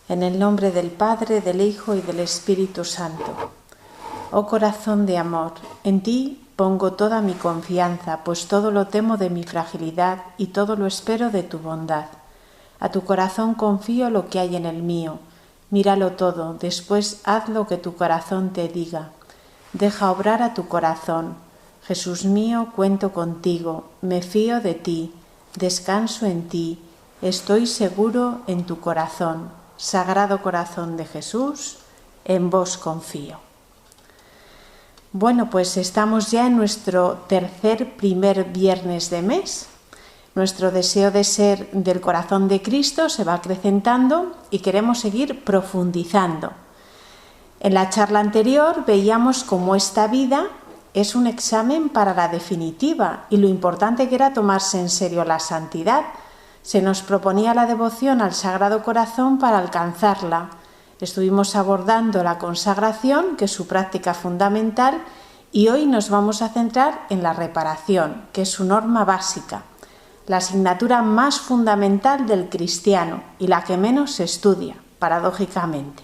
En el nombre del Padre, del Hijo y del Espíritu Santo. Oh corazón de amor, en ti pongo toda mi confianza, pues todo lo temo de mi fragilidad y todo lo espero de tu bondad. A tu corazón confío lo que hay en el mío. Míralo todo, después haz lo que tu corazón te diga. Deja obrar a tu corazón. Jesús mío, cuento contigo, me fío de ti, descanso en ti, estoy seguro en tu corazón. Sagrado Corazón de Jesús, en vos confío. Bueno, pues estamos ya en nuestro primer viernes de mes. Nuestro deseo de ser del corazón de Cristo se va acrecentando y queremos seguir profundizando. En la charla anterior veíamos cómo esta vida es un examen para la definitiva y lo importante que era tomarse en serio la santidad. Se nos proponía la devoción al Sagrado Corazón para alcanzarla. Estuvimos abordando la consagración, que es su práctica fundamental, y hoy nos vamos a centrar en la reparación, que es su norma básica, la asignatura más fundamental del cristiano y la que menos se estudia, paradójicamente.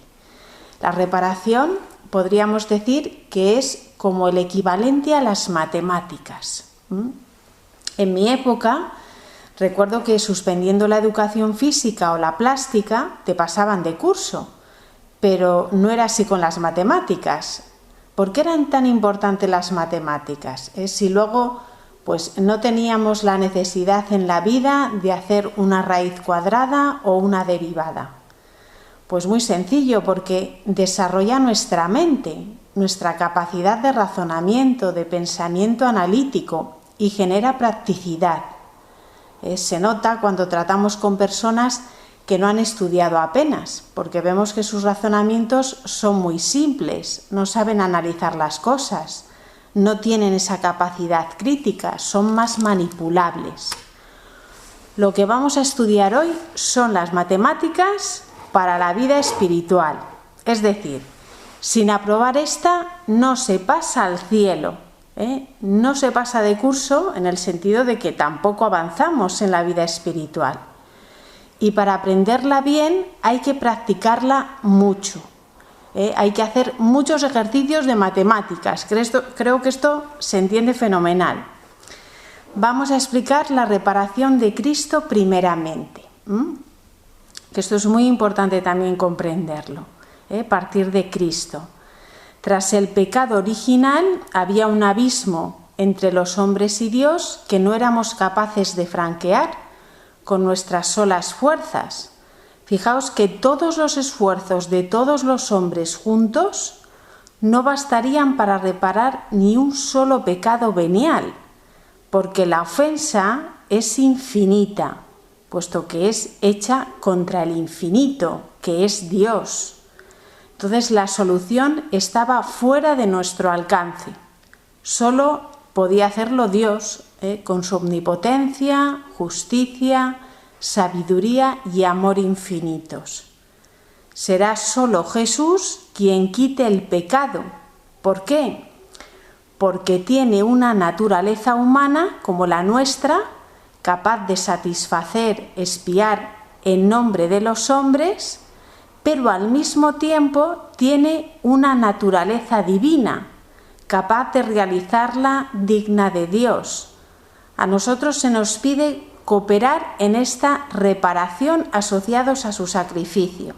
La reparación podríamos decir que es como el equivalente a las matemáticas. En mi época, recuerdo que suspendiendo la educación física o la plástica te pasaban de curso, pero no era así con las matemáticas. ¿Por qué eran tan importantes las matemáticas? Si luego pues no teníamos la necesidad en la vida de hacer una raíz cuadrada o una derivada. Pues muy sencillo, porque desarrolla nuestra mente, nuestra capacidad de razonamiento, de pensamiento analítico y genera practicidad. Se nota cuando tratamos con personas que no han estudiado apenas, porque vemos que sus razonamientos son muy simples, no saben analizar las cosas, no tienen esa capacidad crítica, son más manipulables. Lo que vamos a estudiar hoy son las matemáticas para la vida espiritual, es decir, sin aprobar esta no se pasa al cielo. No se pasa de curso en el sentido de que tampoco avanzamos en la vida espiritual. Y para aprenderla bien hay que practicarla mucho. Hay que hacer muchos ejercicios de matemáticas. Creo que esto se entiende fenomenal. Vamos a explicar la reparación de Cristo primeramente. Que esto es muy importante también comprenderlo. Partir de Cristo. Tras el pecado original había un abismo entre los hombres y Dios que no éramos capaces de franquear con nuestras solas fuerzas. Fijaos que todos los esfuerzos de todos los hombres juntos no bastarían para reparar ni un solo pecado venial, porque la ofensa es infinita, puesto que es hecha contra el infinito, que es Dios. Entonces la solución estaba fuera de nuestro alcance. Solo podía hacerlo Dios, con su omnipotencia, justicia, sabiduría y amor infinitos. Será solo Jesús quien quite el pecado. ¿Por qué? Porque tiene una naturaleza humana como la nuestra, capaz de satisfacer, expiar en nombre de los hombres, pero al mismo tiempo tiene una naturaleza divina, capaz de realizarla digna de Dios. A nosotros se nos pide cooperar en esta reparación asociados a su sacrificio.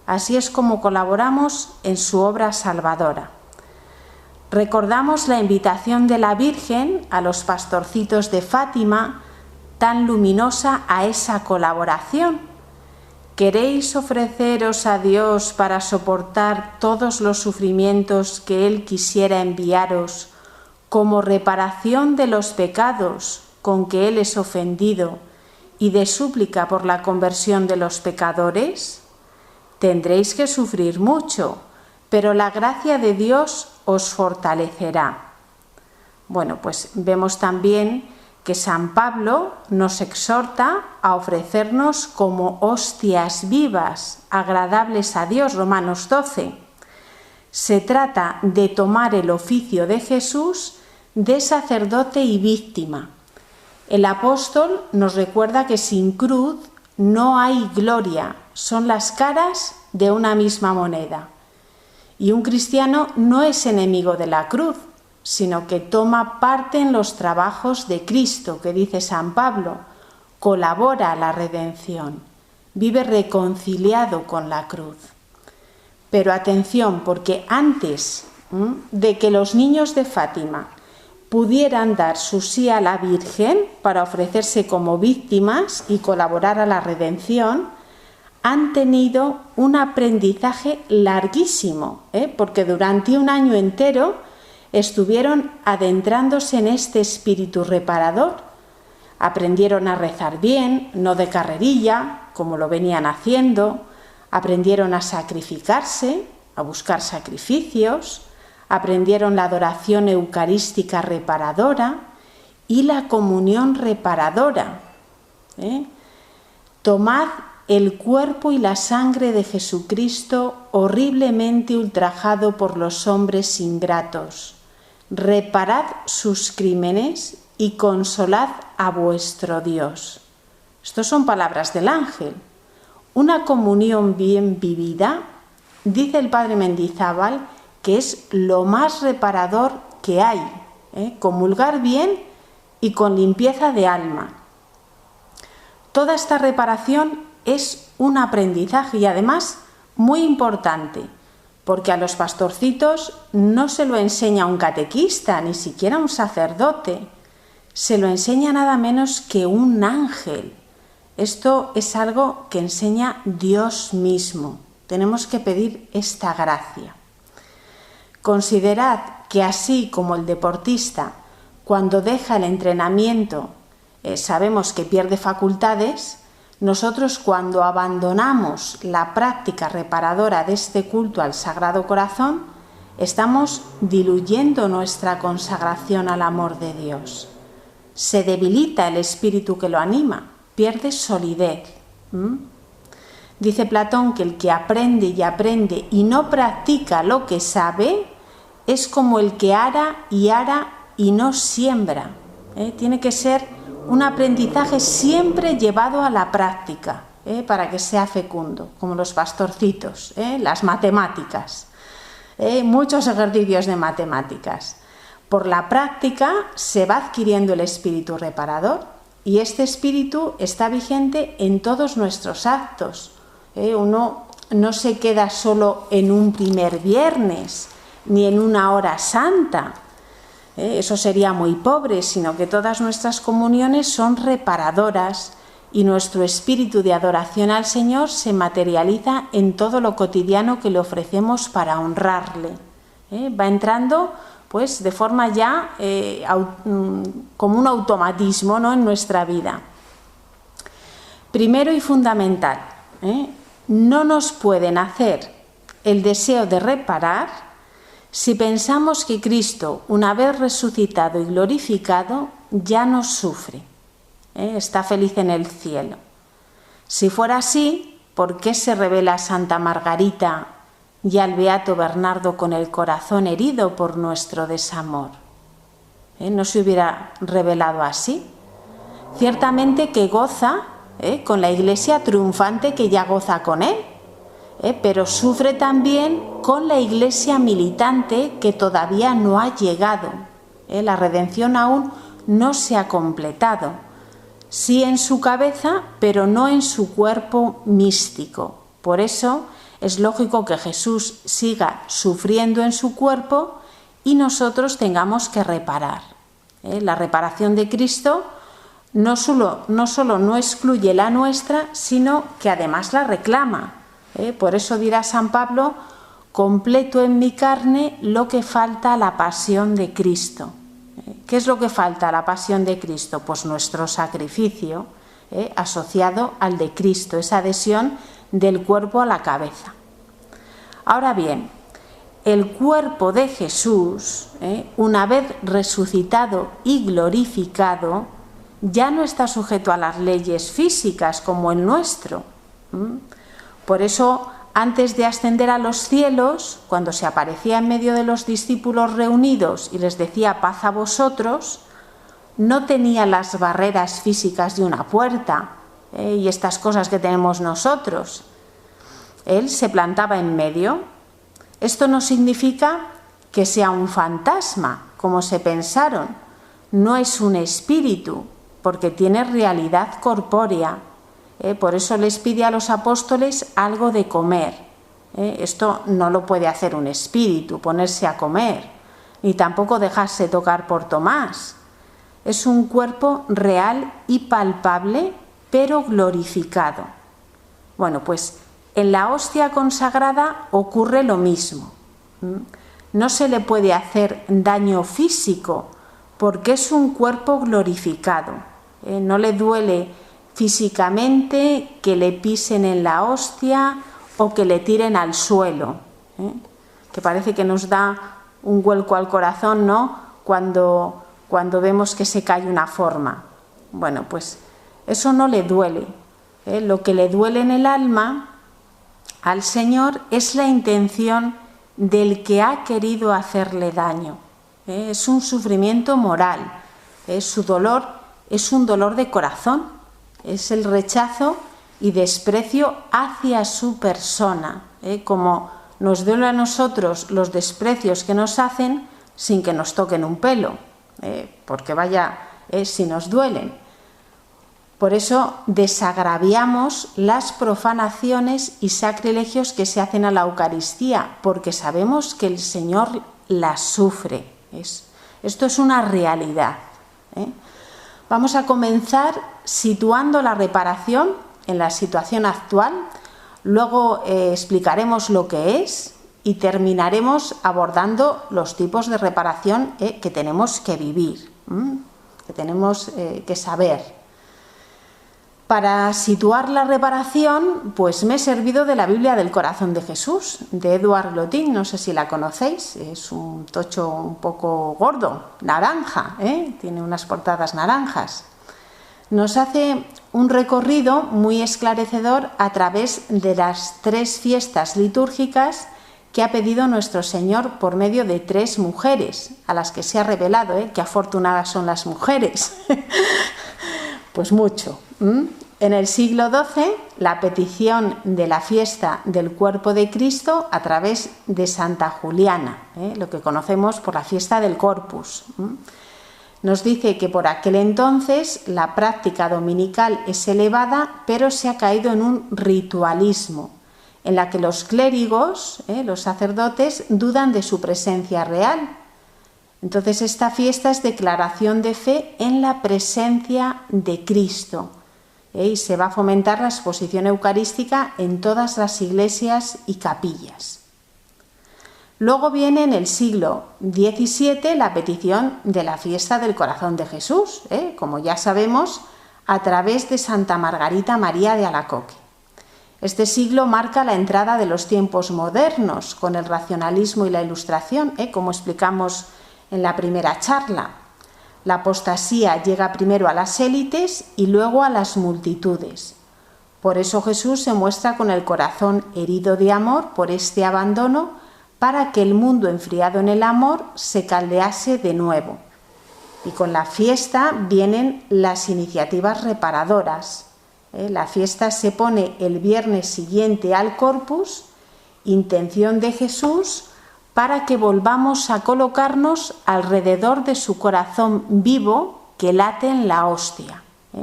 Así es como colaboramos en su obra salvadora. Recordamos la invitación de la Virgen a los pastorcitos de Fátima, tan luminosa a esa colaboración. ¿Queréis ofreceros a Dios para soportar todos los sufrimientos que Él quisiera enviaros como reparación de los pecados con que Él es ofendido y de súplica por la conversión de los pecadores? Tendréis que sufrir mucho, pero la gracia de Dios os fortalecerá. Bueno, pues vemos también que San Pablo nos exhorta a ofrecernos como hostias vivas, agradables a Dios, Romanos 12. Se trata de tomar el oficio de Jesús de sacerdote y víctima. El apóstol nos recuerda que sin cruz no hay gloria, son las caras de una misma moneda. Y un cristiano no es enemigo de la cruz, sino que toma parte en los trabajos de Cristo, que dice San Pablo, colabora a la redención, vive reconciliado con la cruz. Pero atención, porque antes de que los niños de Fátima pudieran dar su sí a la Virgen para ofrecerse como víctimas y colaborar a la redención, han tenido un aprendizaje larguísimo, porque durante un año entero estuvieron adentrándose en este espíritu reparador. Aprendieron a rezar bien, no de carrerilla, como lo venían haciendo, aprendieron a sacrificarse, a buscar sacrificios, aprendieron la adoración eucarística reparadora y la comunión reparadora. Tomad el cuerpo y la sangre de Jesucristo horriblemente ultrajado por los hombres ingratos. Reparad sus crímenes y consolad a vuestro Dios. Estas son palabras del ángel. Una comunión bien vivida, dice el padre Mendizábal, que es lo más reparador que hay. Comulgar bien y con limpieza de alma. Toda esta reparación es un aprendizaje y además muy importante, porque a los pastorcitos no se lo enseña un catequista, ni siquiera un sacerdote, se lo enseña nada menos que un ángel. Esto es algo que enseña Dios mismo. Tenemos que pedir esta gracia. Considerad que así como el deportista, cuando deja el entrenamiento, sabemos que pierde facultades, nosotros cuando abandonamos la práctica reparadora de este culto al Sagrado Corazón, estamos diluyendo nuestra consagración al amor de Dios. Se debilita el espíritu que lo anima, pierde solidez. Dice Platón que el que aprende y no practica lo que sabe es como el que ara y no siembra. Tiene que ser un aprendizaje siempre llevado a la práctica, para que sea fecundo, como los pastorcitos, las matemáticas, muchos ejercicios de matemáticas. Por la práctica se va adquiriendo el espíritu reparador y este espíritu está vigente en todos nuestros actos. Uno no se queda solo en un primer viernes ni en una hora santa. Eso sería muy pobre, sino que todas nuestras comuniones son reparadoras y nuestro espíritu de adoración al Señor se materializa en todo lo cotidiano que le ofrecemos para honrarle. Va entrando pues de forma ya como un automatismo, ¿no?, en nuestra vida. Primero y fundamental, no nos puede nacer el deseo de reparar si pensamos que Cristo, una vez resucitado y glorificado, ya no sufre, está feliz en el cielo. Si fuera así, ¿por qué se revela a Santa Margarita y al Beato Bernardo con el corazón herido por nuestro desamor? ¿No se hubiera revelado así? Ciertamente que goza con la Iglesia triunfante que ya goza con él, pero sufre también con la Iglesia militante que todavía no ha llegado. La redención aún no se ha completado. Sí en su cabeza, pero no en su cuerpo místico. Por eso es lógico que Jesús siga sufriendo en su cuerpo y nosotros tengamos que reparar. La reparación de Cristo no solo no excluye la nuestra, sino que además la reclama. Por eso dirá San Pablo: completo en mi carne lo que falta a la pasión de Cristo. ¿Qué es lo que falta a la pasión de Cristo? Pues nuestro sacrificio, asociado al de Cristo, esa adhesión del cuerpo a la cabeza. Ahora bien, el cuerpo de Jesús, una vez resucitado y glorificado, ya no está sujeto a las leyes físicas como el nuestro. Por eso, antes de ascender a los cielos, cuando se aparecía en medio de los discípulos reunidos y les decía paz a vosotros, no tenía las barreras físicas de una puerta, y estas cosas que tenemos nosotros. Él se plantaba en medio. Esto no significa que sea un fantasma, como se pensaron. No es un espíritu, porque tiene realidad corpórea. Por eso les pide a los apóstoles algo de comer. Esto no lo puede hacer un espíritu, ponerse a comer, ni tampoco dejarse tocar por Tomás. Es un cuerpo real y palpable, pero glorificado. Bueno, pues en la hostia consagrada ocurre lo mismo. No se le puede hacer daño físico porque es un cuerpo glorificado. No le duele físicamente que le pisen en la hostia o que le tiren al suelo, que parece que nos da un vuelco al corazón, ¿no? Cuando vemos que se cae una forma. Bueno, pues eso no le duele. Lo que le duele en el alma al Señor es la intención del que ha querido hacerle daño. Es un sufrimiento moral. Su dolor es un dolor de corazón. Es el rechazo y desprecio hacia su persona. Como nos duele a nosotros los desprecios que nos hacen sin que nos toquen un pelo. Porque vaya, si nos duelen. Por eso desagraviamos las profanaciones y sacrilegios que se hacen a la Eucaristía, porque sabemos que el Señor las sufre. Esto es una realidad. Vamos a comenzar situando la reparación en la situación actual, luego explicaremos lo que es y terminaremos abordando los tipos de reparación que tenemos que vivir, que tenemos que saber. Para situar la reparación, pues me he servido de la Biblia del Corazón de Jesús, de Edward Lotin, no sé si la conocéis, es un tocho un poco gordo, naranja, tiene unas portadas naranjas. Nos hace un recorrido muy esclarecedor a través de las 3 fiestas litúrgicas que ha pedido nuestro Señor por medio de 3 mujeres, a las que se ha revelado, qué afortunadas son las mujeres. Pues mucho. En el siglo XII, la petición de la fiesta del cuerpo de Cristo a través de Santa Juliana, lo que conocemos por la fiesta del Corpus. Nos dice que por aquel entonces la práctica dominical es elevada, pero se ha caído en un ritualismo, en la que los clérigos, los sacerdotes, dudan de su presencia real. Entonces esta fiesta es declaración de fe en la presencia de Cristo, y se va a fomentar la exposición eucarística en todas las iglesias y capillas. Luego viene en el siglo XVII la petición de la fiesta del Corazón de Jesús, como ya sabemos, a través de Santa Margarita María de Alacoque. Este siglo marca la entrada de los tiempos modernos con el racionalismo y la Ilustración, como explicamos en la primera charla. La apostasía llega primero a las élites y luego a las multitudes. Por eso Jesús se muestra con el corazón herido de amor por este abandono, para que el mundo enfriado en el amor se caldease de nuevo. Y con la fiesta vienen las iniciativas reparadoras. La fiesta se pone el viernes siguiente al Corpus, intención de Jesús, para que volvamos a colocarnos alrededor de su corazón vivo que late en la hostia.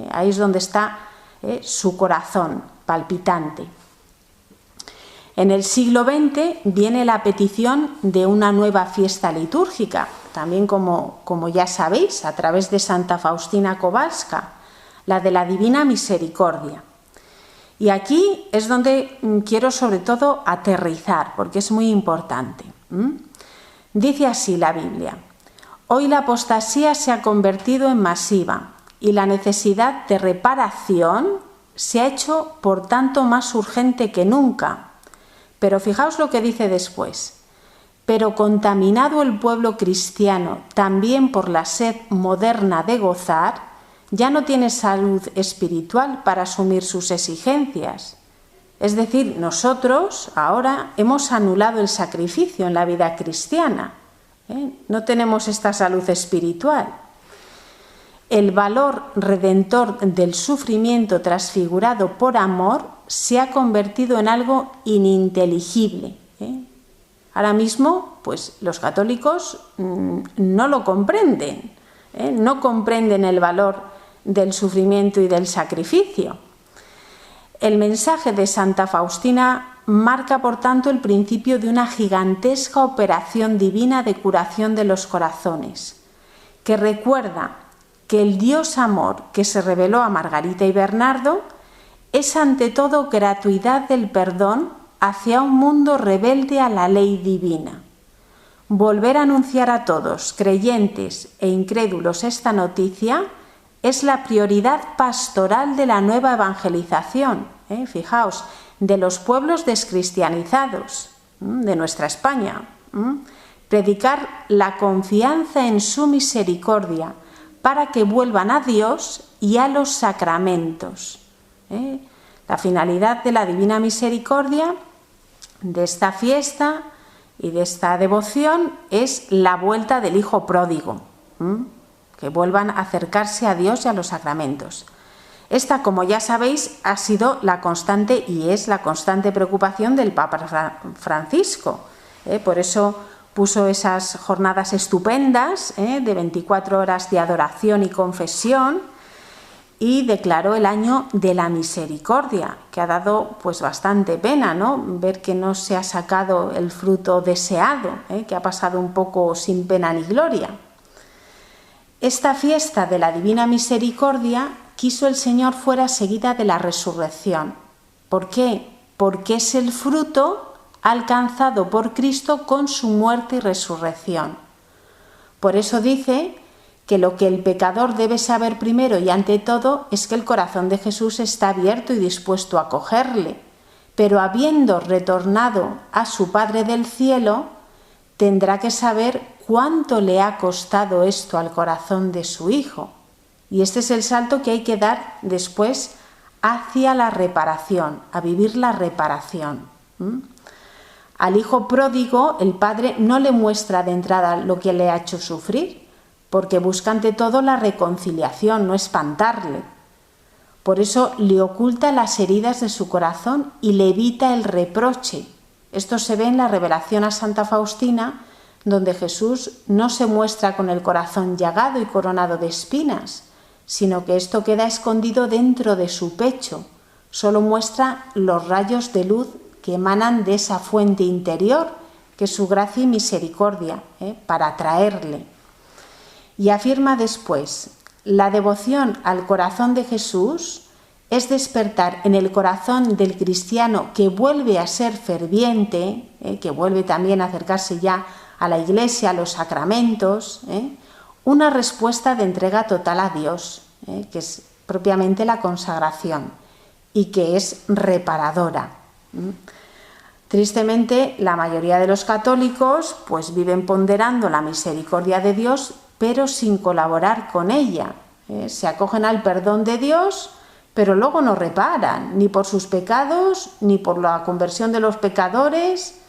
Ahí es donde está su corazón palpitante. En el siglo XX viene la petición de una nueva fiesta litúrgica, también como ya sabéis, a través de Santa Faustina Kowalska, la de la Divina Misericordia. Y aquí es donde quiero sobre todo aterrizar, porque es muy importante. Dice así la Biblia: hoy la apostasía se ha convertido en masiva y la necesidad de reparación se ha hecho por tanto más urgente que nunca. Pero fijaos lo que dice después: pero contaminado el pueblo cristiano también por la sed moderna de gozar, ya no tiene salud espiritual para asumir sus exigencias. Es decir, nosotros ahora hemos anulado el sacrificio en la vida cristiana. No tenemos esta salud espiritual. el valor redentor del sufrimiento transfigurado por amor se ha convertido en algo ininteligible. Ahora mismo, pues los católicos no lo comprenden, no comprenden el valor del sufrimiento y del sacrificio. El mensaje de Santa Faustina marca, por tanto, el principio de una gigantesca operación divina de curación de los corazones, que recuerda que el Dios amor que se reveló a Margarita y Bernardo es ante todo gratuidad del perdón hacia un mundo rebelde a la ley divina. Volver a anunciar a todos, creyentes e incrédulos, esta noticia es la prioridad pastoral de la nueva evangelización, fijaos, de los pueblos descristianizados, de nuestra España. Predicar la confianza en su misericordia para que vuelvan a Dios y a los sacramentos. La finalidad de la Divina Misericordia, de esta fiesta y de esta devoción, es la vuelta del Hijo pródigo, que vuelvan a acercarse a Dios y a los sacramentos. Esta, como ya sabéis, ha sido la constante y es la constante preocupación del Papa Francisco. Por eso puso esas jornadas estupendas de 24 horas de adoración y confesión y declaró el año de la misericordia, que ha dado pues bastante pena, ¿no? Ver que no se ha sacado el fruto deseado, que ha pasado un poco sin pena ni gloria. Esta fiesta de la Divina Misericordia quiso el Señor fuera seguida de la resurrección. ¿Por qué? Porque es el fruto alcanzado por Cristo con su muerte y resurrección. Por eso dice que lo que el pecador debe saber primero y ante todo es que el corazón de Jesús está abierto y dispuesto a acogerle, pero habiendo retornado a su Padre del cielo, tendrá que saber cuánto le ha costado esto al corazón de su Hijo. Y este es el salto que hay que dar después hacia la reparación, a vivir la reparación. Al Hijo pródigo, el Padre no le muestra de entrada lo que le ha hecho sufrir, porque busca ante todo la reconciliación, no espantarle. Por eso le oculta las heridas de su corazón y le evita el reproche. Esto se ve en la revelación a Santa Faustina, donde Jesús no se muestra con el corazón llagado y coronado de espinas, sino que esto queda escondido dentro de su pecho. Solo muestra los rayos de luz que emanan de esa fuente interior, que es su gracia y misericordia, para atraerle. Y afirma después, la devoción al corazón de Jesús es despertar en el corazón del cristiano que vuelve a ser ferviente, que vuelve también a acercarse ya a la Iglesia, a los sacramentos, una respuesta de entrega total a Dios, que es propiamente la consagración y que es reparadora. Tristemente, la mayoría de los católicos pues viven ponderando la misericordia de Dios, pero sin colaborar con ella. Se acogen al perdón de Dios, pero luego no reparan, ni por sus pecados, ni por la conversión de los pecadores,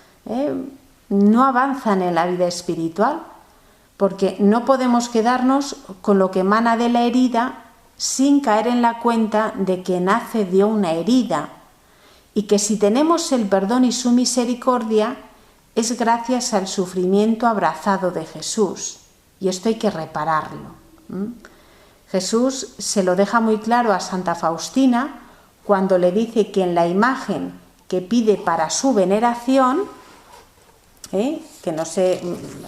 no avanzan en la vida espiritual, porque no podemos quedarnos con lo que emana de la herida sin caer en la cuenta de que nace de una herida, y que si tenemos el perdón y su misericordia es gracias al sufrimiento abrazado de Jesús, y esto hay que repararlo. Jesús se lo deja muy claro a Santa Faustina cuando le dice que en la imagen que pide para su veneración, que no sé,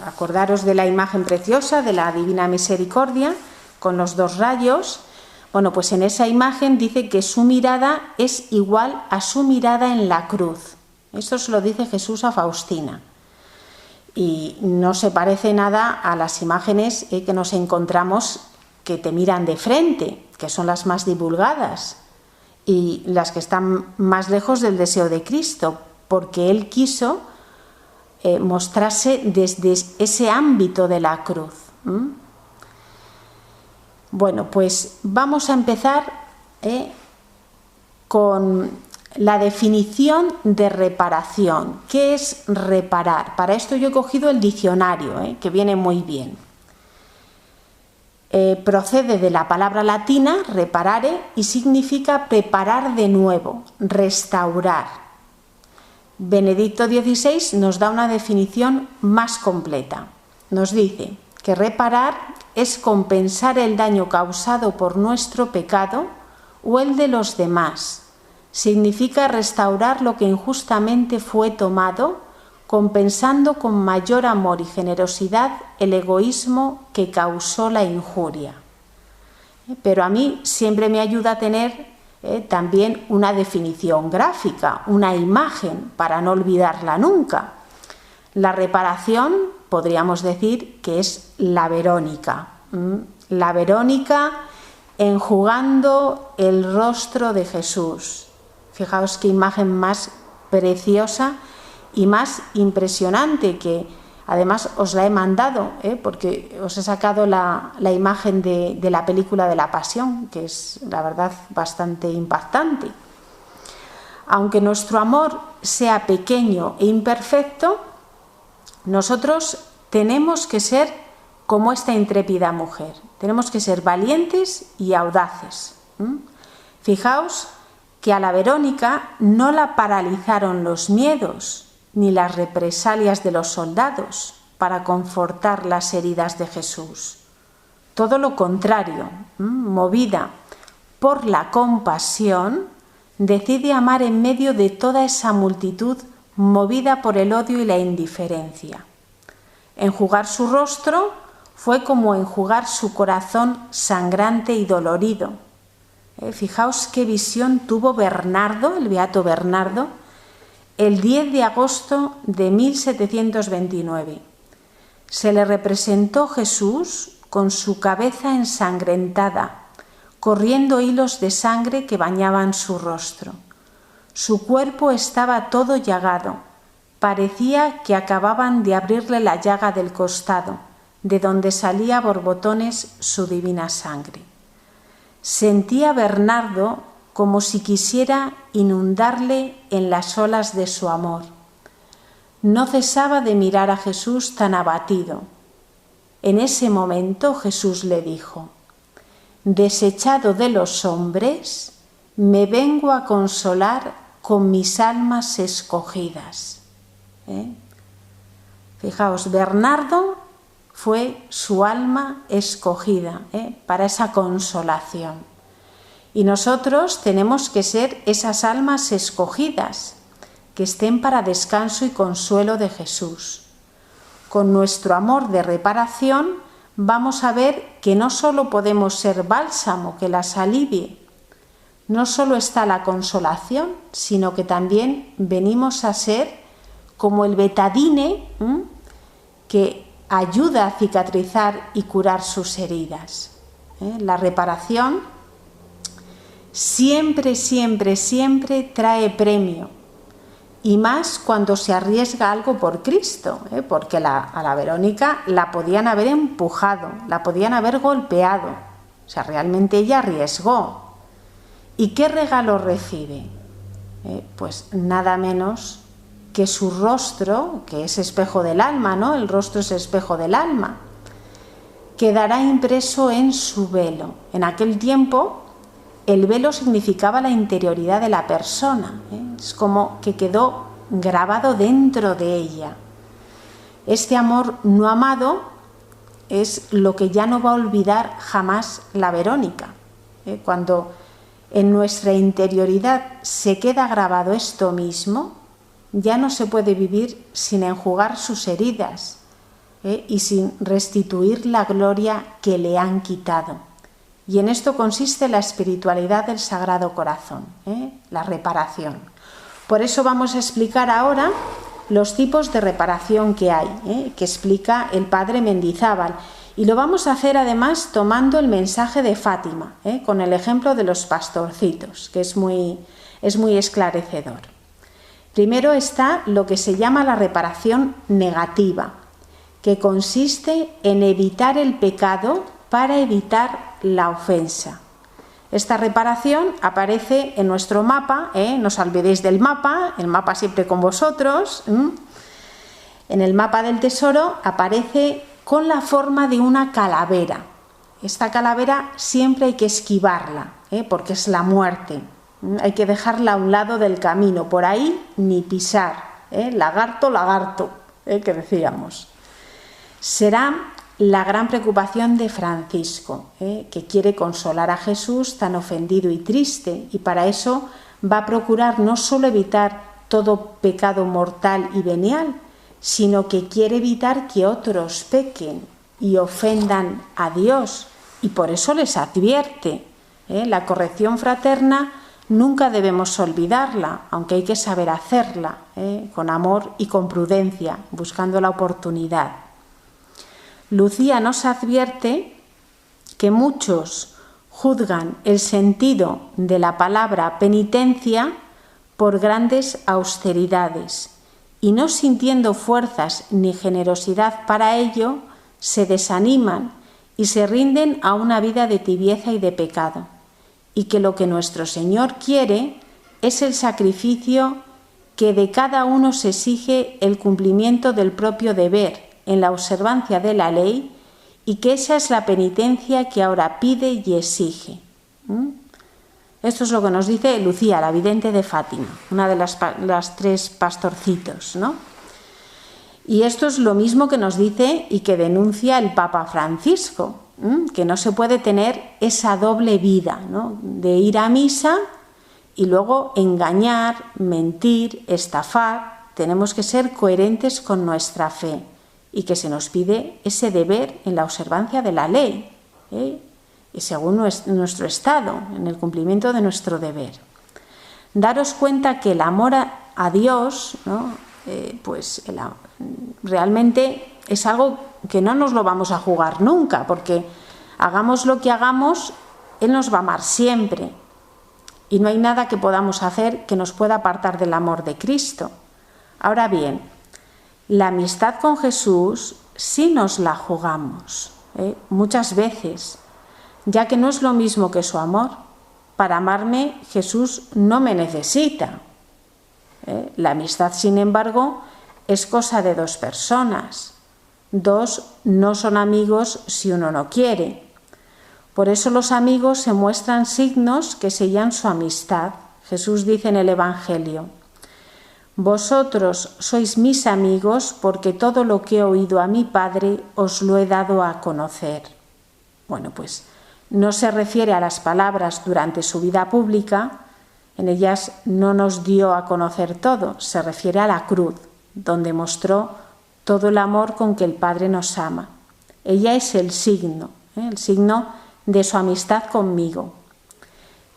acordaros de la imagen preciosa de la Divina Misericordia con los dos rayos. Bueno, pues en esa imagen dice que su mirada es igual a su mirada en la cruz. Esto se lo dice Jesús a Faustina. Y no se parece nada a las imágenes que nos encontramos que te miran de frente, que son las más divulgadas y las que están más lejos del deseo de Cristo, porque Él quiso mostrarse desde ese ámbito de la cruz. Bueno, pues vamos a empezar con la definición de reparación. ¿Qué es reparar? Para esto yo he cogido el diccionario, que viene muy bien. procede de la palabra latina reparare y significa preparar de nuevo, restaurar. Benedicto XVI nos da una definición más completa. Nos dice que reparar es compensar el daño causado por nuestro pecado o el de los demás. Significa restaurar lo que injustamente fue tomado, compensando con mayor amor y generosidad el egoísmo que causó la injuria. Pero a mí siempre me ayuda a tener también una definición gráfica, una imagen, para no olvidarla nunca. La reparación, podríamos decir que es la Verónica. La Verónica enjugando el rostro de Jesús. Fijaos qué imagen más preciosa y más impresionante, que además os la he mandado, porque os he sacado la imagen de la película de la Pasión, que es la verdad bastante impactante. Aunque nuestro amor sea pequeño e imperfecto, nosotros tenemos que ser como esta intrépida mujer, tenemos que ser valientes y audaces. Fijaos que a la Verónica no la paralizaron los miedos ni las represalias de los soldados para confortar las heridas de Jesús. Todo lo contrario, movida por la compasión, decide amar en medio de toda esa multitud movida por el odio y la indiferencia. Enjugar su rostro fue como enjugar su corazón sangrante y dolorido. Fijaos qué visión tuvo Bernardo, el beato Bernardo, el 10 de agosto de 1729. Se le representó Jesús con su cabeza ensangrentada, corriendo hilos de sangre que bañaban su rostro. Su cuerpo estaba todo llagado, parecía que acababan de abrirle la llaga del costado, de donde salía a borbotones su divina sangre. Sentía Bernardo como si quisiera inundarle en las olas de su amor. No cesaba de mirar a Jesús tan abatido. En ese momento Jesús le dijo: «Desechado de los hombres, me vengo a consolar con mis almas escogidas». Fijaos, Bernardo fue su alma escogida para esa consolación. Y nosotros tenemos que ser esas almas escogidas, que estén para descanso y consuelo de Jesús. Con nuestro amor de reparación vamos a ver que no solo podemos ser bálsamo que las alivie, no solo está la consolación, sino que también venimos a ser como el betadine que ayuda a cicatrizar y curar sus heridas. La reparación siempre trae premio, y más cuando se arriesga algo por Cristo, porque a la Verónica la podían haber empujado, la podían haber golpeado, o sea, realmente ella arriesgó. ¿Y qué regalo recibe? Pues nada menos que su rostro, que es espejo del alma, ¿no? El rostro es espejo del alma, quedará impreso en su velo. En aquel tiempo el velo significaba la interioridad de la persona, es como que quedó grabado dentro de ella. Este amor no amado es lo que ya no va a olvidar jamás la Verónica. Cuando en nuestra interioridad se queda grabado esto mismo, ya no se puede vivir sin enjugar sus heridas y sin restituir la gloria que le han quitado. Y en esto consiste la espiritualidad del Sagrado Corazón, la reparación. Por eso vamos a explicar ahora los tipos de reparación que hay, que explica el padre Mendizábal. Y lo vamos a hacer además tomando el mensaje de Fátima, con el ejemplo de los pastorcitos, que es muy esclarecedor. Primero está lo que se llama la reparación negativa, que consiste en evitar el pecado para evitar la ofensa. Esta reparación aparece en nuestro mapa, no os olvidéis del mapa, el mapa siempre con vosotros. En el mapa del tesoro aparece con la forma de una calavera. esta calavera siempre hay que esquivarla, porque es la muerte. Hay que dejarla a un lado del camino, por ahí ni pisar. Lagarto, lagarto, que decíamos. Será la gran preocupación de Francisco, que quiere consolar a Jesús tan ofendido y triste, y para eso va a procurar no solo evitar todo pecado mortal y venial, sino que quiere evitar que otros pequen y ofendan a Dios, y por eso les advierte. La corrección fraterna nunca debemos olvidarla, aunque hay que saber hacerla, con amor y con prudencia, buscando la oportunidad. Lucía nos advierte que muchos juzgan el sentido de la palabra penitencia por grandes austeridades y, no sintiendo fuerzas ni generosidad para ello, se desaniman y se rinden a una vida de tibieza y de pecado, y que lo que nuestro Señor quiere es el sacrificio que de cada uno se exige el cumplimiento del propio deber en la observancia de la ley, y que esa es la penitencia que ahora pide y exige. Esto es lo que nos dice Lucía, la vidente de Fátima, una de las tres pastorcitos, ¿no? Y esto es lo mismo que nos dice y que denuncia el Papa Francisco, que no se puede tener esa doble vida, ¿no? De ir a misa y luego engañar, mentir, estafar. Tenemos que ser coherentes con nuestra fe, y que se nos pide ese deber en la observancia de la ley, y según nuestro estado, en el cumplimiento de nuestro deber. Daros cuenta que el amor a Dios, ¿no? Realmente es algo que no nos lo vamos a jugar nunca, porque hagamos lo que hagamos, Él nos va a amar siempre, y no hay nada que podamos hacer que nos pueda apartar del amor de Cristo. Ahora bien, la amistad con Jesús sí nos la jugamos, muchas veces, ya que no es lo mismo que su amor. Para amarme, Jesús no me necesita. La amistad, sin embargo, es cosa de dos personas. Dos no son amigos si uno no quiere. Por eso los amigos se muestran signos que sellan su amistad. Jesús dice en el Evangelio: vosotros sois mis amigos porque todo lo que he oído a mi Padre os lo he dado a conocer. Bueno, pues no se refiere a las palabras durante su vida pública, en ellas no nos dio a conocer todo, se refiere a la cruz, donde mostró todo el amor con que el Padre nos ama. Ella es el signo de su amistad conmigo.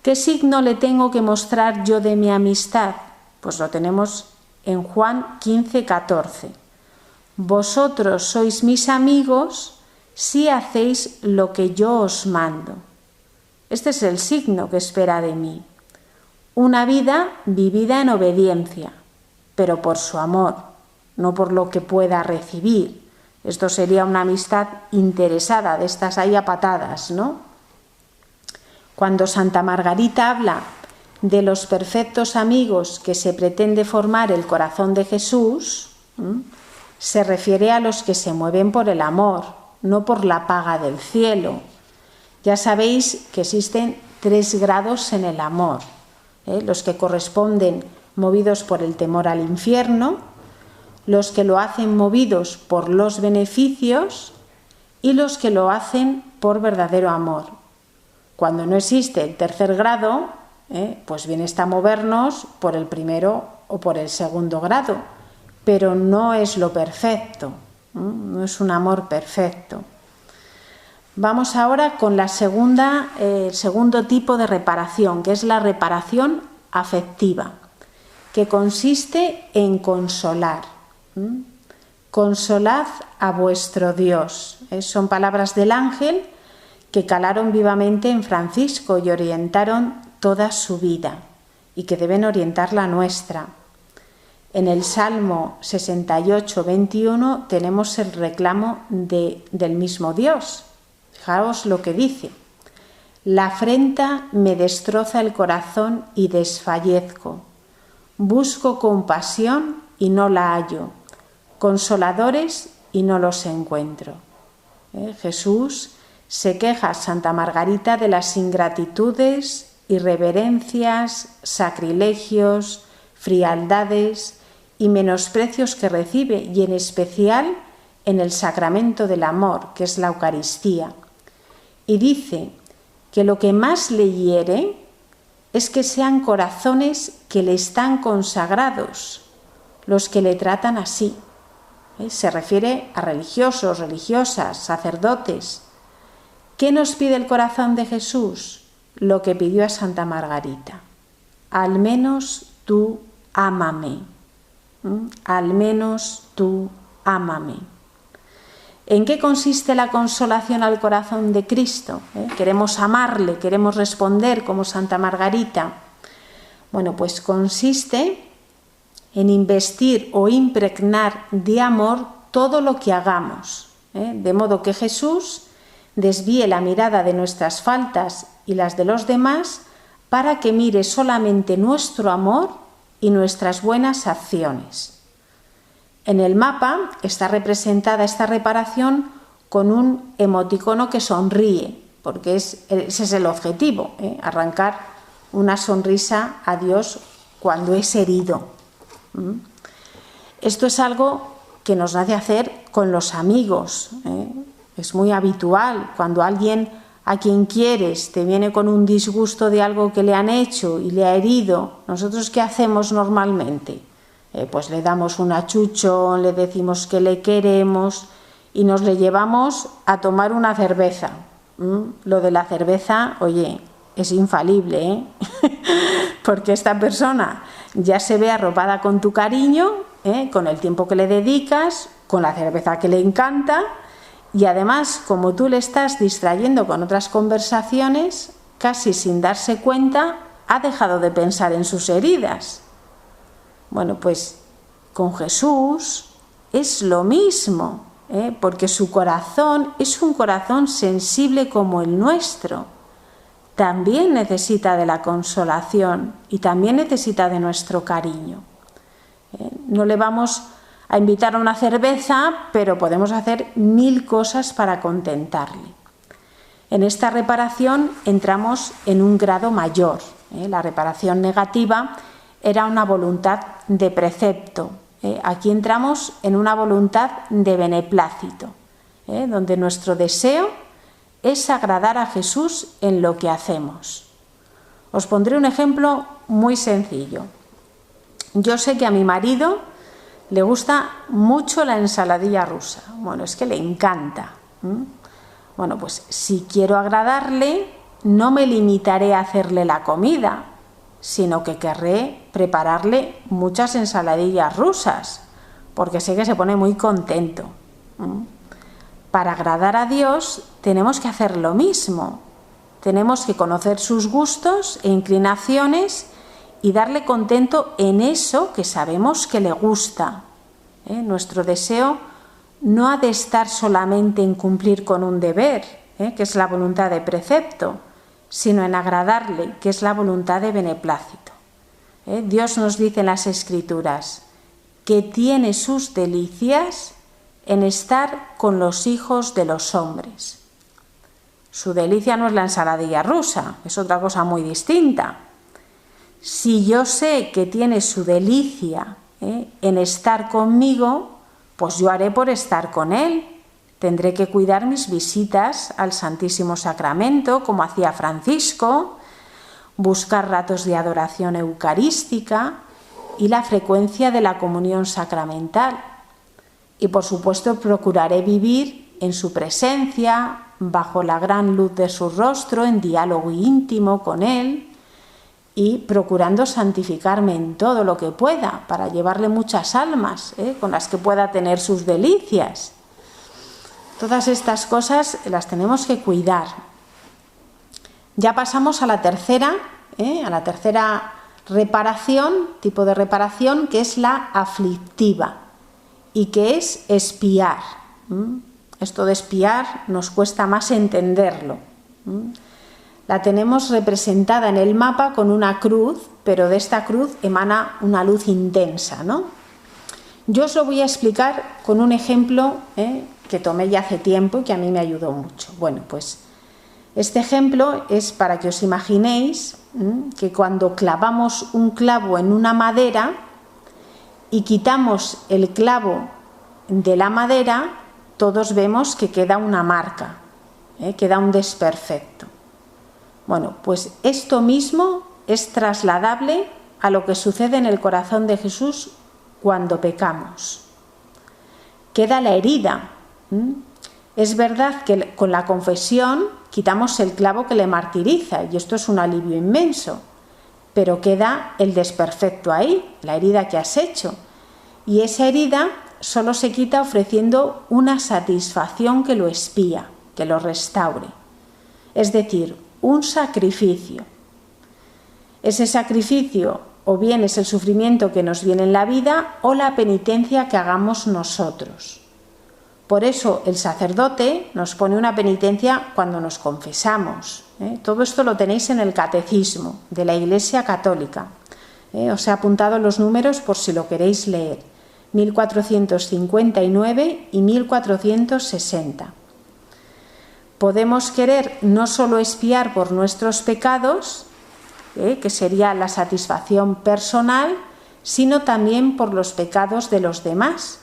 ¿Qué signo le tengo que mostrar yo de mi amistad? Pues lo tenemos en Juan 15:14. Vosotros sois mis amigos si hacéis lo que yo os mando. Este es el signo que espera de mí. Una vida vivida en obediencia, pero por su amor, no por lo que pueda recibir. Esto sería una amistad interesada, de estas ahí a patadas, ¿no? Cuando Santa Margarita habla de los perfectos amigos que se pretende formar el corazón de Jesús, se refiere a los que se mueven por el amor, no por la paga del cielo. Ya sabéis que existen 3 grados en el amor, los que corresponden movidos por el temor al infierno, los que lo hacen movidos por los beneficios y los que lo hacen por verdadero amor. Cuando no existe el 3er grado, pues bien está movernos por el primero o por el 2º grado, pero no es lo perfecto, no es un amor perfecto. Vamos ahora con el segundo tipo de reparación, que es la reparación afectiva, que consiste en consolar. Consolad a vuestro Dios. Son palabras del ángel que calaron vivamente en Francisco y orientaron toda su vida, y que deben orientar la nuestra. En el Salmo 68:21 tenemos el reclamo del mismo Dios. Fijaos lo que dice: la afrenta me destroza el corazón y desfallezco. Busco compasión y no la hallo, consoladores y no los encuentro. Jesús Se queja Santa Margarita de las ingratitudes, irreverencias, sacrilegios, frialdades y menosprecios que recibe, y en especial en el sacramento del amor, que es la Eucaristía. Y dice que lo que más le hiere es que sean corazones que le están consagrados los que le tratan así. Se refiere a religiosos, religiosas, sacerdotes. ¿Qué nos pide el corazón de Jesús? Lo que pidió a Santa Margarita. Al menos tú ámame. Al menos tú ámame. ¿En qué consiste la consolación al corazón de Cristo? Queremos amarle, queremos responder como Santa Margarita. Bueno, pues consiste en investir o impregnar de amor todo lo que hagamos, de modo que Jesús desvíe la mirada de nuestras faltas y las de los demás para que mire solamente nuestro amor y nuestras buenas acciones. En el mapa está representada esta reparación con un emoticono que sonríe, porque ese es el objetivo, arrancar una sonrisa a Dios cuando es herido. Esto es algo que nos nace hacer con los amigos. Es muy habitual cuando alguien a quien quieres te viene con un disgusto de algo que le han hecho y le ha herido. ¿Nosotros qué hacemos normalmente? Pues le damos un achuchón, le decimos que le queremos y nos le llevamos a tomar una cerveza. Lo de la cerveza, oye, es infalible, porque esta persona ya se ve arropada con tu cariño, con el tiempo que le dedicas, con la cerveza que le encanta, y además, como tú le estás distrayendo con otras conversaciones, casi sin darse cuenta, ha dejado de pensar en sus heridas. Bueno, pues con Jesús es lo mismo, porque su corazón es un corazón sensible como el nuestro. También necesita de la consolación y también necesita de nuestro cariño. No le vamos a invitar a una cerveza, pero podemos hacer 1000 cosas para contentarle. En esta reparación entramos en un grado mayor. La reparación negativa era una voluntad de precepto. Aquí entramos en una voluntad de beneplácito, donde nuestro deseo es agradar a Jesús en lo que hacemos. Os pondré un ejemplo muy sencillo. Yo sé que a mi marido le gusta mucho la ensaladilla rusa. Bueno, es que le encanta. Bueno, pues si quiero agradarle, no me limitaré a hacerle la comida, sino que querré prepararle muchas ensaladillas rusas, porque sé que se pone muy contento. Para agradar a Dios tenemos que hacer lo mismo. Tenemos que conocer sus gustos e inclinaciones y darle contento en eso que sabemos que le gusta. Nuestro deseo no ha de estar solamente en cumplir con un deber, que es la voluntad de precepto, sino en agradarle, que es la voluntad de beneplácito. Dios nos dice en las Escrituras que tiene sus delicias en estar con los hijos de los hombres. Su delicia no es la ensaladilla rusa, es otra cosa muy distinta. Si yo sé que tiene su delicia en estar conmigo, pues yo haré por estar con él. Tendré que cuidar mis visitas al Santísimo Sacramento, como hacía Francisco, buscar ratos de adoración eucarística y la frecuencia de la comunión sacramental. Y por supuesto procuraré vivir en su presencia, bajo la gran luz de su rostro, en diálogo íntimo con él y procurando santificarme en todo lo que pueda para llevarle muchas almas con las que pueda tener sus delicias. Todas estas cosas las tenemos que cuidar. Ya pasamos a la tercera reparación, tipo de reparación, que es la aflictiva y que es espiar. Esto de espiar nos cuesta más entenderlo. La tenemos representada en el mapa con una cruz, pero de esta cruz emana una luz intensa, ¿no? Yo os lo voy a explicar con un ejemplo que tomé ya hace tiempo y que a mí me ayudó mucho. Bueno, pues este ejemplo es para que os imaginéis que cuando clavamos un clavo en una madera y quitamos el clavo de la madera, todos vemos que queda una marca, queda un desperfecto. Bueno, pues esto mismo es trasladable a lo que sucede en el corazón de Jesús cuando pecamos. Queda la herida. Es verdad que con la confesión quitamos el clavo que le martiriza y esto es un alivio inmenso, pero queda el desperfecto ahí, la herida que has hecho. Y esa herida solo se quita ofreciendo una satisfacción que lo expía, que lo restaure. Es decir, un sacrificio. Ese sacrificio o bien es el sufrimiento que nos viene en la vida o la penitencia que hagamos nosotros. Por eso el sacerdote nos pone una penitencia cuando nos confesamos. Todo esto lo tenéis en el Catecismo de la Iglesia Católica. Os he apuntado los números por si lo queréis leer. 1459 y 1460. Podemos querer no solo expiar por nuestros pecados, que sería la satisfacción personal, sino también por los pecados de los demás,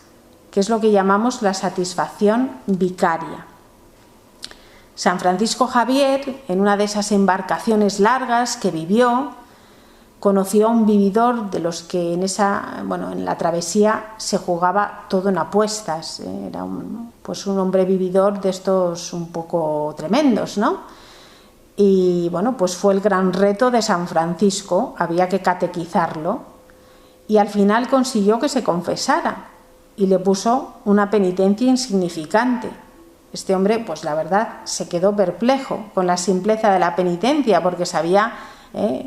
que es lo que llamamos la satisfacción vicaria. San Francisco Javier, en una de esas embarcaciones largas que vivió, conoció a un vividor de los que en la travesía se jugaba todo en apuestas. Era un hombre vividor de estos un poco tremendos, ¿no? Y bueno, pues fue el gran reto de San Francisco, había que catequizarlo y al final consiguió que se confesara y le puso una penitencia insignificante. Este hombre, pues la verdad, se quedó perplejo con la simpleza de la penitencia porque sabía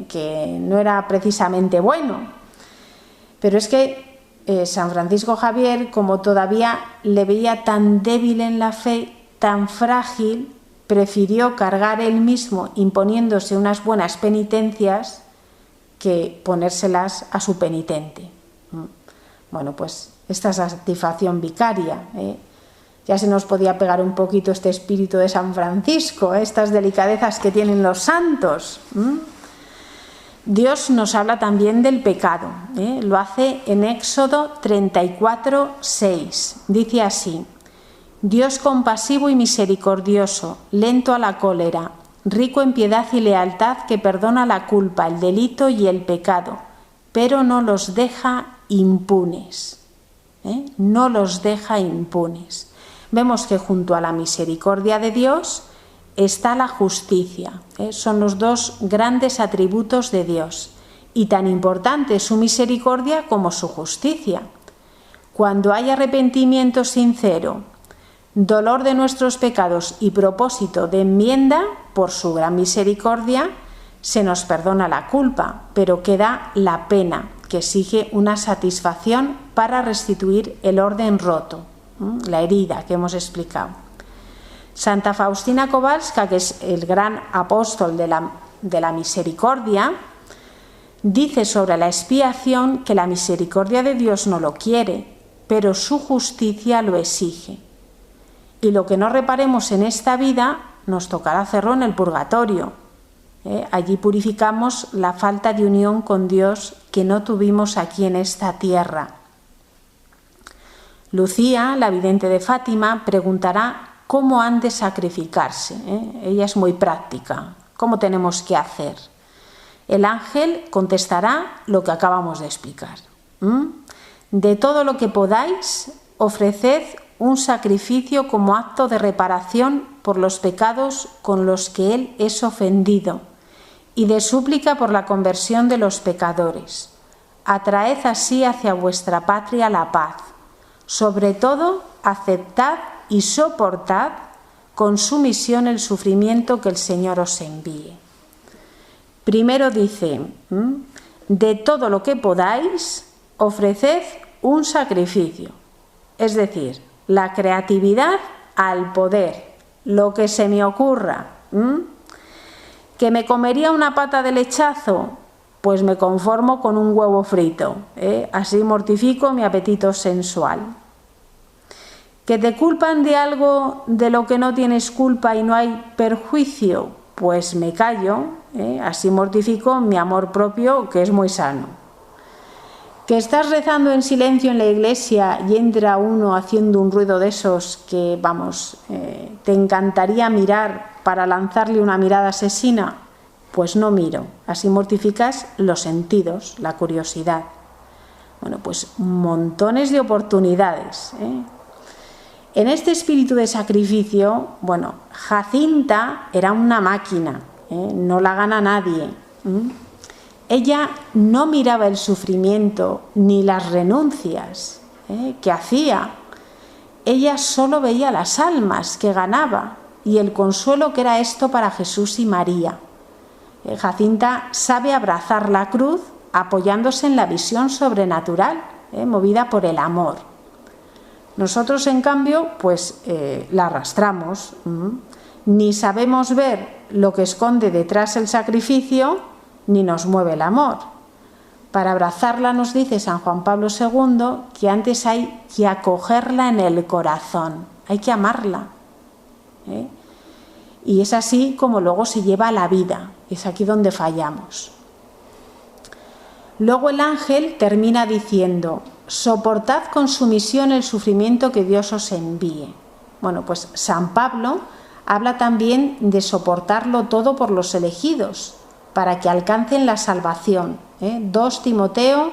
que no era precisamente bueno. Pero es que San Francisco Javier, como todavía le veía tan débil en la fe, tan frágil, prefirió cargar él mismo imponiéndose unas buenas penitencias que ponérselas a su penitente. Bueno, pues esta satisfacción vicaria, ya se nos podía pegar un poquito este espíritu de San Francisco, estas delicadezas que tienen los santos. Dios nos habla también del pecado, lo hace en Éxodo 34:6. Dice así: Dios compasivo y misericordioso, lento a la cólera, rico en piedad y lealtad, que perdona la culpa, el delito y el pecado, pero no los deja impunes. No los deja impunes. Vemos que junto a la misericordia de Dios está la justicia. Son los dos grandes atributos de Dios. Y tan importante es su misericordia como su justicia. Cuando hay arrepentimiento sincero, dolor de nuestros pecados y propósito de enmienda, por su gran misericordia, se nos perdona la culpa, pero queda la pena, que exige una satisfacción para restituir el orden roto, la herida que hemos explicado. Santa Faustina Kowalska, que es el gran apóstol de la misericordia, dice sobre la expiación que la misericordia de Dios no lo quiere, pero su justicia lo exige. Y lo que no reparemos en esta vida nos tocará hacerlo en el purgatorio. Allí purificamos la falta de unión con Dios que no tuvimos aquí en esta tierra. Lucía, la vidente de Fátima, preguntará cómo han de sacrificarse. Ella es muy práctica. ¿Cómo tenemos que hacer? El ángel contestará lo que acabamos de explicar. De todo lo que podáis, ofreced un sacrificio como acto de reparación por los pecados con los que Él es ofendido y de súplica por la conversión de los pecadores. Atraed así hacia vuestra patria la paz. Sobre todo, aceptad y soportad con sumisión el sufrimiento que el Señor os envíe. Primero dice, de todo lo que podáis, ofreced un sacrificio, es decir, la creatividad al poder, lo que se me ocurra. ¿Que me comería una pata de lechazo? Pues me conformo con un huevo frito, así mortifico mi apetito sensual. ¿Que te culpan de algo de lo que no tienes culpa y no hay perjuicio? Pues me callo, así mortifico mi amor propio, que es muy sano. ¿Que estás rezando en silencio en la iglesia y entra uno haciendo un ruido de esos que, vamos, te encantaría mirar para lanzarle una mirada asesina? Pues no miro, así mortificas los sentidos, la curiosidad. Bueno, pues montones de oportunidades, En este espíritu de sacrificio, bueno, Jacinta era una máquina, no la gana nadie. Ella no miraba el sufrimiento ni las renuncias que hacía. Ella solo veía las almas que ganaba y el consuelo que era esto para Jesús y María. Jacinta sabe abrazar la cruz apoyándose en la visión sobrenatural, movida por el amor. Nosotros, en cambio, pues la arrastramos. Ni sabemos ver lo que esconde detrás el sacrificio, ni nos mueve el amor. Para abrazarla, nos dice San Juan Pablo II, que antes hay que acogerla en el corazón, hay que amarla. Y es así como luego se lleva a la vida, es aquí donde fallamos. Luego el ángel termina diciendo: soportad con sumisión el sufrimiento que Dios os envíe. Bueno, pues San Pablo habla también de soportarlo todo por los elegidos, para que alcancen la salvación. 2 Timoteo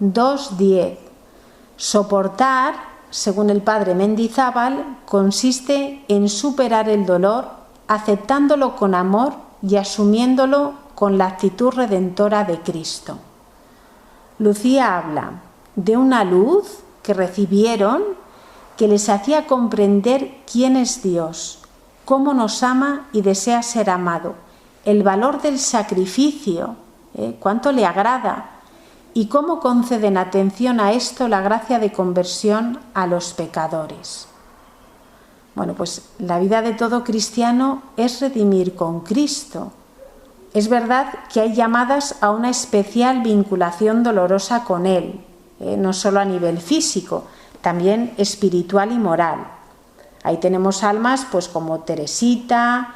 2:10. Soportar, según el padre Mendizábal, consiste en superar el dolor, aceptándolo con amor y asumiéndolo con la actitud redentora de Cristo. Lucía habla de una luz que recibieron que les hacía comprender quién es Dios, cómo nos ama y desea ser amado, el valor del sacrificio, cuánto le agrada y cómo conceden atención a esto la gracia de conversión a los pecadores. Bueno, pues la vida de todo cristiano es redimir con Cristo. Es verdad que hay llamadas a una especial vinculación dolorosa con Él, no solo a nivel físico, también espiritual y moral. Ahí tenemos almas pues como Teresita,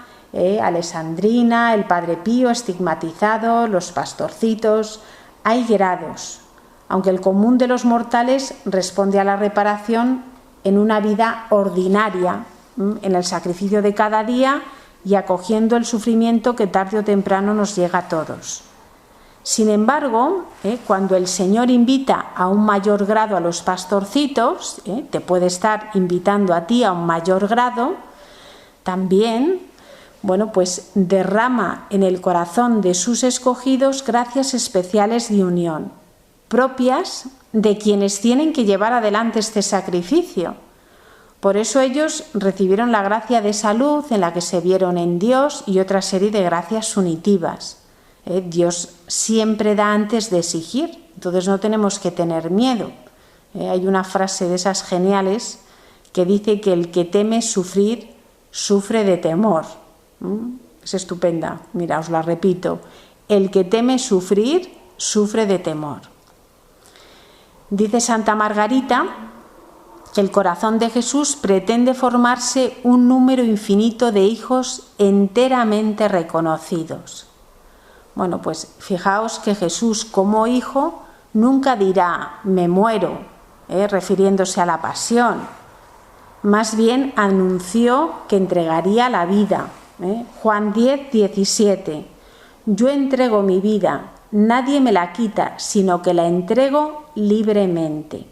Alessandrina, el Padre Pío estigmatizado, los pastorcitos. Hay grados, aunque el común de los mortales responde a la reparación en una vida ordinaria, en el sacrificio de cada día y acogiendo el sufrimiento que tarde o temprano nos llega a todos. Sin embargo, cuando el Señor invita a un mayor grado a los pastorcitos, te puede estar invitando a ti a un mayor grado, también, bueno, pues derrama en el corazón de sus escogidos gracias especiales de unión, propias de quienes tienen que llevar adelante este sacrificio. Por eso ellos recibieron la gracia de salud en la que se vieron en Dios y otra serie de gracias unitivas. Dios siempre da antes de exigir, entonces no tenemos que tener miedo. Hay una frase de esas geniales que dice que el que teme sufrir, sufre de temor. Es estupenda, mira, os la repito. El que teme sufrir, sufre de temor. Dice Santa Margarita que el corazón de Jesús pretende formarse un número infinito de hijos enteramente reconocidos. Bueno, pues fijaos que Jesús como hijo nunca dirá me muero, refiriéndose a la pasión. Más bien anunció que entregaría la vida. Juan 10:17. Yo entrego mi vida, nadie me la quita, sino que la entrego libremente.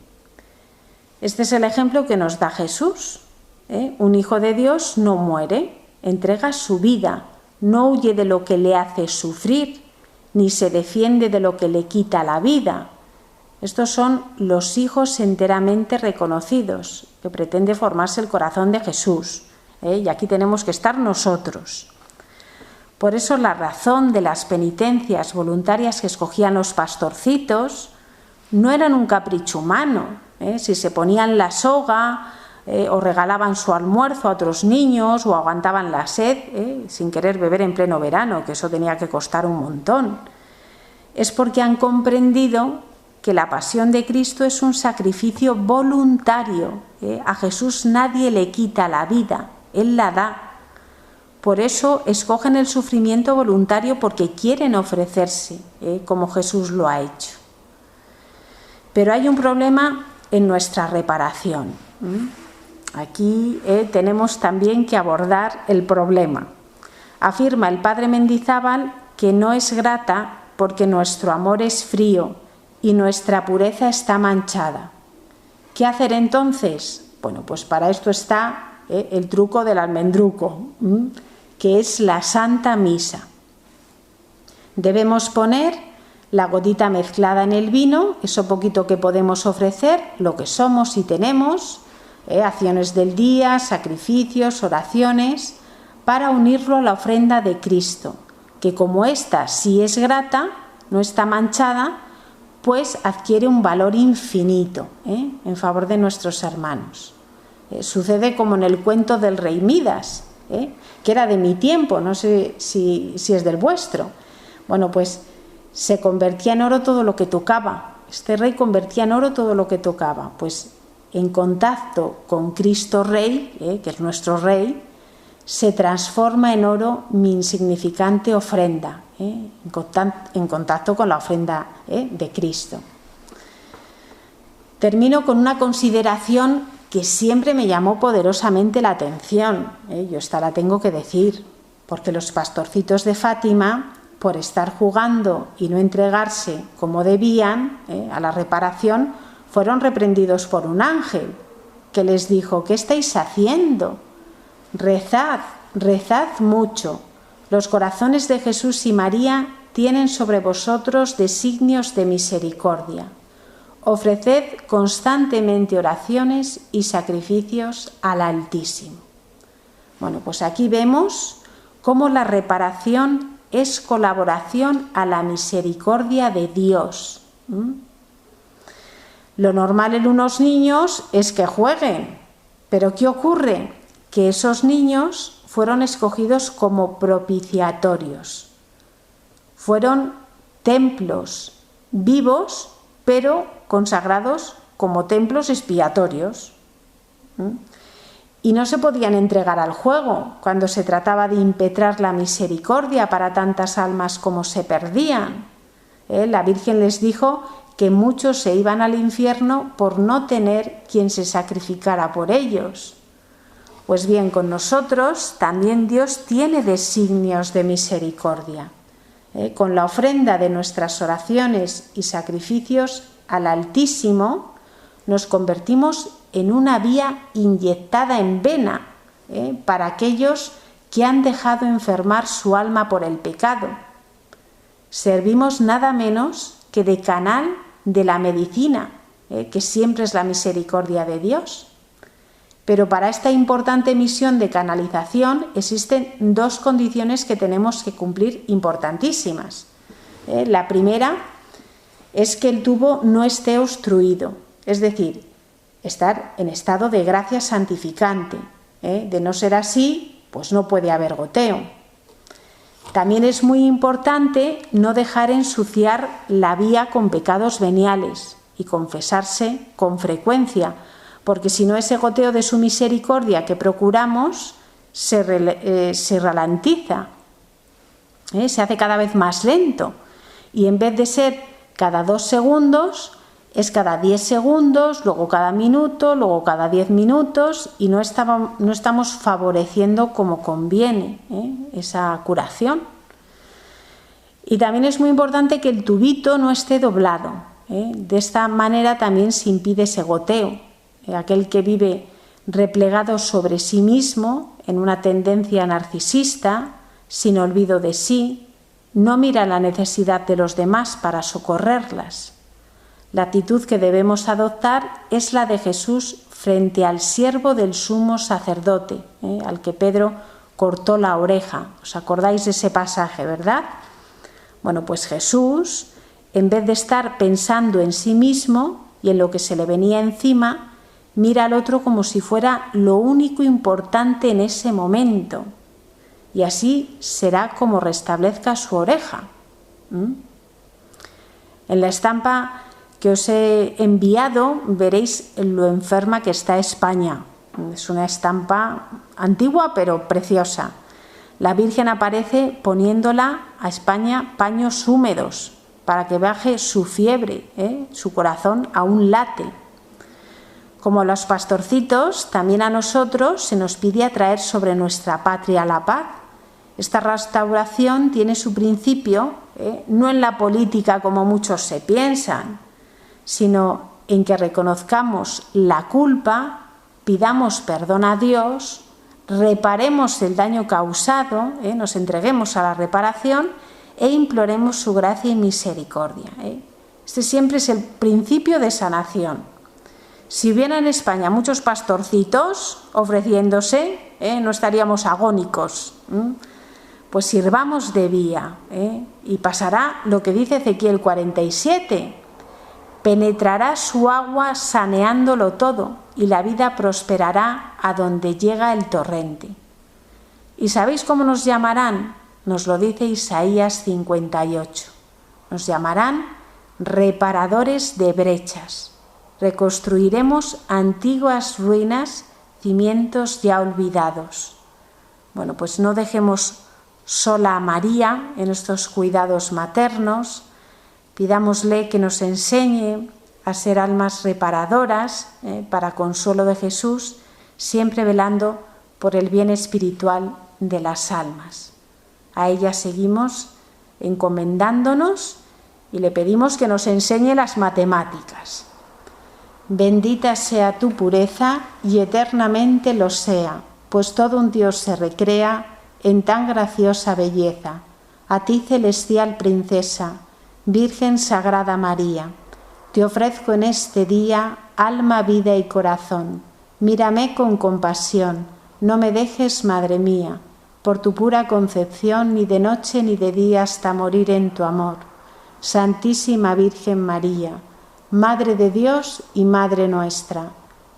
Este es el ejemplo que nos da Jesús. Un hijo de Dios no muere, entrega su vida, no huye de lo que le hace sufrir, ni se defiende de lo que le quita la vida. Estos son los hijos enteramente reconocidos, que pretende formarse el corazón de Jesús. Y aquí tenemos que estar nosotros. Por eso la razón de las penitencias voluntarias que escogían los pastorcitos no eran un capricho humano. Si se ponían la soga o regalaban su almuerzo a otros niños o aguantaban la sed sin querer beber en pleno verano, que eso tenía que costar un montón. Es porque han comprendido que la pasión de Cristo es un sacrificio voluntario. A Jesús nadie le quita la vida, Él la da. Por eso escogen el sufrimiento voluntario porque quieren ofrecerse, como Jesús lo ha hecho. Pero hay un problema en nuestra reparación. Aquí tenemos también que abordar el problema. Afirma el padre Mendizábal que no es grata porque nuestro amor es frío y nuestra pureza está manchada. ¿Qué hacer entonces? Bueno, pues para esto está el truco del almendruco, que es la Santa Misa. Debemos poner la gotita mezclada en el vino, eso poquito que podemos ofrecer, lo que somos y tenemos, acciones del día, sacrificios, oraciones, para unirlo a la ofrenda de Cristo, que como ésta sí es grata, no está manchada, pues adquiere un valor infinito en favor de nuestros hermanos. Sucede como en el cuento del rey Midas, que era de mi tiempo, no sé si es del vuestro. Bueno, pues se convertía en oro todo lo que tocaba. Este rey convertía en oro todo lo que tocaba. Pues en contacto con Cristo Rey, que es nuestro Rey, se transforma en oro mi insignificante ofrenda, en contacto con la ofrenda de Cristo. Termino con una consideración que siempre me llamó poderosamente la atención. Yo esta la tengo que decir, porque los pastorcitos de Fátima, por estar jugando y no entregarse como debían a la reparación, fueron reprendidos por un ángel que les dijo: ¿qué estáis haciendo? Rezad, rezad mucho. Los corazones de Jesús y María tienen sobre vosotros designios de misericordia. Ofreced constantemente oraciones y sacrificios al Altísimo. Bueno, pues aquí vemos cómo la reparación es colaboración a la misericordia de Dios. Lo normal en unos niños es que jueguen, pero ¿qué ocurre? Que esos niños fueron escogidos como propiciatorios. Fueron templos vivos, pero consagrados como templos expiatorios. Y no se podían entregar al juego cuando se trataba de impetrar la misericordia para tantas almas como se perdían. La Virgen les dijo que muchos se iban al infierno por no tener quien se sacrificara por ellos. Pues bien, con nosotros también Dios tiene designios de misericordia. Con la ofrenda de nuestras oraciones y sacrificios al Altísimo nos convertimos en una vía inyectada en vena para aquellos que han dejado enfermar su alma por el pecado. Servimos nada menos que de canal de la medicina, que siempre es la misericordia de Dios. Pero para esta importante misión de canalización existen dos condiciones que tenemos que cumplir importantísimas. La primera es que el tubo no esté obstruido, es decir, estar en estado de gracia santificante. De no ser así, pues no puede haber goteo. También es muy importante no dejar ensuciar la vía con pecados veniales y confesarse con frecuencia, porque si no, ese goteo de su misericordia que procuramos se ralentiza, se hace cada vez más lento, y en vez de ser cada 2 segundos, es cada 10 segundos, luego cada minuto, luego cada 10 minutos, y no estamos favoreciendo como conviene esa curación. Y también es muy importante que el tubito no esté doblado. De esta manera también se impide ese goteo. Aquel que vive replegado sobre sí mismo, en una tendencia narcisista, sin olvido de sí, no mira la necesidad de los demás para socorrerlas. La actitud que debemos adoptar es la de Jesús frente al siervo del sumo sacerdote, al que Pedro cortó la oreja. ¿Os acordáis de ese pasaje, verdad? Bueno, pues Jesús, en vez de estar pensando en sí mismo y en lo que se le venía encima, mira al otro como si fuera lo único importante en ese momento. Y así será como restablezca su oreja. En la estampa que os he enviado veréis lo enferma que está España. Es una estampa antigua pero preciosa. La Virgen aparece poniéndola a España paños húmedos para que baje su fiebre, su corazón aún late. Como los pastorcitos, también a nosotros se nos pide atraer sobre nuestra patria la paz. Esta restauración tiene su principio no en la política como muchos se piensan, sino en que reconozcamos la culpa, pidamos perdón a Dios, reparemos el daño causado, nos entreguemos a la reparación e imploremos su gracia y misericordia. Este siempre es el principio de sanación. Si hubiera en España muchos pastorcitos ofreciéndose, no estaríamos agónicos. Pues sirvamos de vía, y pasará lo que dice Ezequiel 47. Penetrará su agua saneándolo todo y la vida prosperará a donde llega el torrente. ¿Y sabéis cómo nos llamarán? Nos lo dice Isaías 58. Nos llamarán reparadores de brechas. Reconstruiremos antiguas ruinas, cimientos ya olvidados. Bueno, pues no dejemos sola a María en estos cuidados maternos. Pidámosle que nos enseñe a ser almas reparadoras para consuelo de Jesús, siempre velando por el bien espiritual de las almas. A ella seguimos encomendándonos y le pedimos que nos enseñe las matemáticas. Bendita sea tu pureza y eternamente lo sea, pues todo un Dios se recrea en tan graciosa belleza. A ti, celestial princesa, Virgen Sagrada María, te ofrezco en este día alma, vida y corazón. Mírame con compasión, no me dejes, Madre mía, por tu pura concepción, ni de noche ni de día hasta morir en tu amor. Santísima Virgen María, Madre de Dios y Madre nuestra,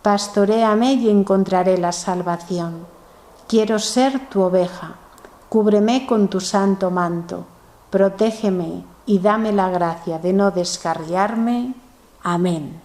pastoréame y encontraré la salvación. Quiero ser tu oveja, cúbreme con tu santo manto, protégeme y dame la gracia de no descarriarme. Amén.